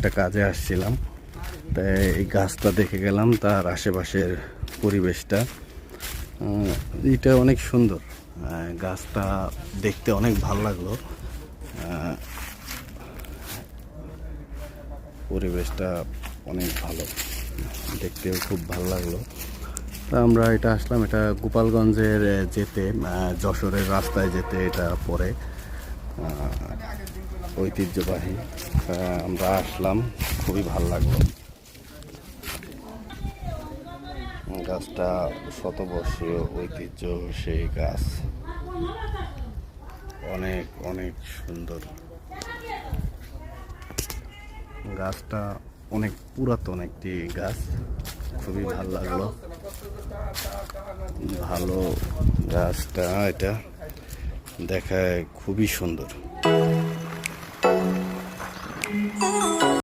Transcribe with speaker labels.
Speaker 1: একটা কাজে আসছিলাম, তাই এই গাছটা দেখে গেলাম। তার আশেপাশের পরিবেশটা এটা অনেক সুন্দর। গাছটা দেখতে অনেক ভালো লাগলো। পরিবেশটা অনেক ভালো, দেখতেও খুব ভালো লাগলো। তা আমরা এটা আসলাম, এটা গোপালগঞ্জের যেতে, যশোরের রাস্তায় যেতে এটা পড়ে, ঐতিহ্যবাহী। আমরা আসলাম, খুবই ভালো লাগলো। গাছটা শতবর্ষীয় ঐতিহ্য সেই গাছ, অনেক অনেক সুন্দর। গাছটা অনেক পুরাতন একটি গাছ, খুবই ভালো লাগলো। ভালো গাছটা, এটা দেখায় খুবই সুন্দর।